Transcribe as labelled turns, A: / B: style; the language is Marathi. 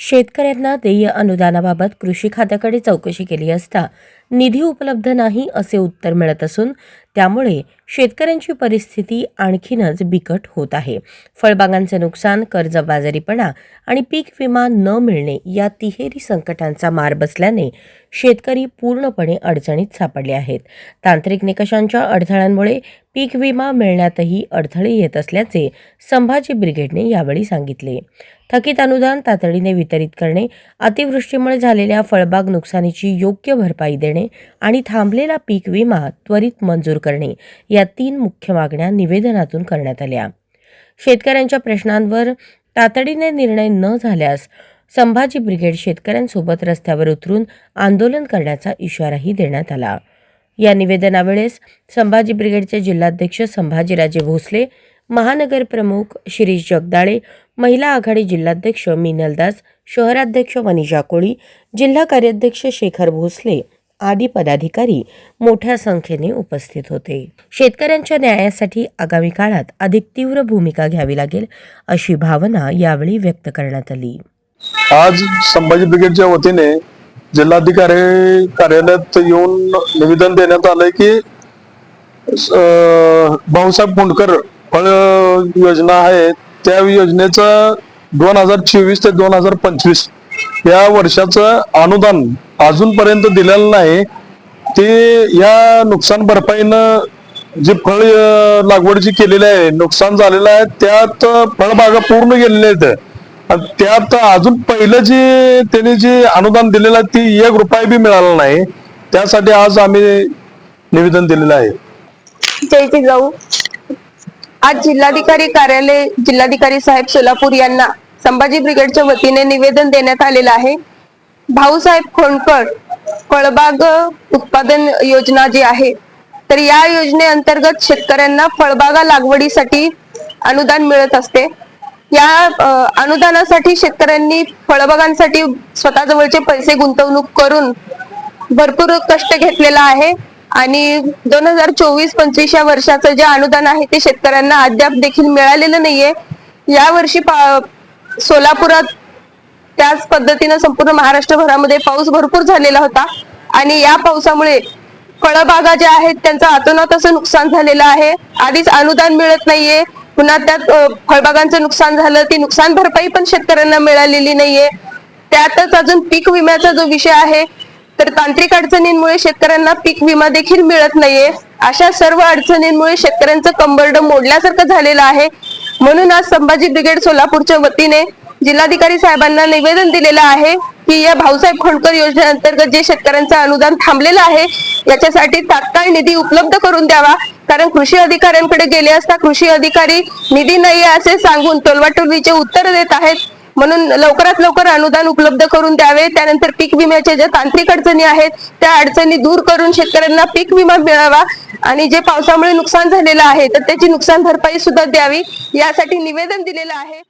A: शेतकऱ्यांना देय अनुदानाबाबत कृषी खात्याकडे चौकशी केली असता निधी उपलब्ध नाही असे उत्तर मिळत असून त्यामुळे शेतकऱ्यांची परिस्थिती आणखीनच बिकट होत आहे। फळबागांचे नुकसान, कर्जबाजारीपणा आणि पीक विमा न मिळणे या तिहेरी संकटांचा मार बसल्याने शेतकरी पूर्णपणे अडचणीत सापडले आहेत। तांत्रिक निकषांच्या अडथळ्यांमुळे पीक विमा मिळण्यातही अडथळे येत असल्याचे संभाजी ब्रिगेडने यावेळी सांगितले। थकीत अनुदान तातडीने वितरित करणे, अतिवृष्टीमुळे झालेल्या फळबाग नुकसानीची योग्य भरपाई देणे आणि थांबलेला पीक विमा त्वरित मंजूर करणे या 3 मुख्य मागण्या निवेदनातून करण्यात आल्या। शेतकऱ्यांच्या प्रश्नांवर तातडीने निर्णय न झाल्यास संभाजी ब्रिगेड शेतकऱ्यांसोबत रस्त्यावर उतरून आंदोलन करण्याचा इशाराही देण्यात आला। या निवेदनावेळेस संभाजी ब्रिगेडचे जिल्हाध्यक्ष संभाजीराजे भोसले, महानगर प्रमुख शिरीष जगदाळे, महिला आघाडी जिल्हाध्यक्ष मीनल दास, शहराध्यक्ष मनीषा कोळी, जिल्हा कार्याध्यक्ष शेखर भोसले आदी पदाधिकारी मोठ्या संख्येने उपस्थित होते। शेतकऱ्यांच्या न्यायासाठी आगामी काळात अधिक तीव्र भूमिका घ्यावी लागेल अशी भावना यावेळी व्यक्त करण्यात आली।
B: आज संभाजी ब्रिगेडच्या वतीने जिल्हाधिकारी कार्यालयात येऊन निवेदन देण्यात आलंय की भाऊसाहेब फुंडकर फळ योजना आहे त्या योजनेचं 2024 ते 2025 या वर्षाचं अनुदान अजूनपर्यंत दिलेलं नाही। ते या नुकसान भरपाईनं जे फळ लागवडीची केलेली आहे, नुकसान झालेलं आहे, त्यात फळबागा पूर्ण गेलेले आहेत। त्यात अजून पहिलं जे त्यांनी जे अनुदान दिलेलं आहे ती 1 रुपया बी मिळाला नाही। त्यासाठी आज आम्ही निवेदन दिलेलं आहे।
C: जय जाऊ आज जिल्हाधिकारी कार्यालय जिल्हाधिकारी साहेब सोलापूर यांना संभाजी ब्रिगेडच्या वतीने निवेदन देण्यात आलेलं आहे। भाऊसाहेब फुंडकर फळबाग उत्पादन योजना जी आहे तर या योजनेअंतर्गत शेतकऱ्यांना फळबागा लागवडीसाठी अनुदान मिळत असते। या अनुदानासाठी शेतकऱ्यांनी फळबागांसाठी स्वतःजवळचे पैसे गुंतवणूक करून भरपूर कष्ट घेतलेला आहे आणि 2024-25 या वर्षाचं जे अनुदान आहे ते शेतकऱ्यांना अद्याप देखील मिळालेलं नाहीये। या वर्षी सोलापुरात त्याच पद्धतीने संपूर्ण महाराष्ट्रभरामध्ये पाऊस भरपूर झालेला होता आणि या पावसामुळे फळबागा ज्या आहेत त्यांचं अतोनात असं नुकसान झालेलं आहे। आधीच अनुदान मिळत नाहीये, पुन्हा त्यात फळबागांचं नुकसान झालं, ती नुकसान भरपाई पण शेतकऱ्यांना मिळालेली नाहीये। त्यातच अजून पीक विम्याचा जो विषय आहे तर तांत्रिक अडचणींमुळे शेतकऱ्यांना पीक विमा देखील मिळत नाहीये। अशा सर्व अडचणींमुळे शेतकऱ्यांचं कंबरड मोडल्यासारखं झालेलं आहे। म्हणून आज संभाजी ब्रिगेड सोलापूरच्या वतीने जिल्हाधिकारी साहेबांना निवेदन दिलेलं आहे की या भाऊसाहेब फुंडकर योजनेअंतर्गत जे शेतकऱ्यांचं अनुदान थांबलेलं आहे याच्यासाठी तात्काळ निधी उपलब्ध करून द्यावा। कारण कृषी अधिकाऱ्यांकडे गेले असता कृषी अधिकारी निधी नाही असे सांगून टोलवाटोलवीचे उत्तर देत आहेत। म्हणून लवकरात लवकर अनुदान उपलब्ध करून द्यावे। त्यानंतर पीक विम्याच्या ज्या तांत्रिक अडचणी आहेत त्या अडचणी दूर करून शेतकऱ्यांना पीक विमा मिळावा आणि जे पावसामुळे नुकसान झालेलं आहे तर त्याची नुकसान भरपाई सुद्धा द्यावी, यासाठी निवेदन दिलेलं आहे।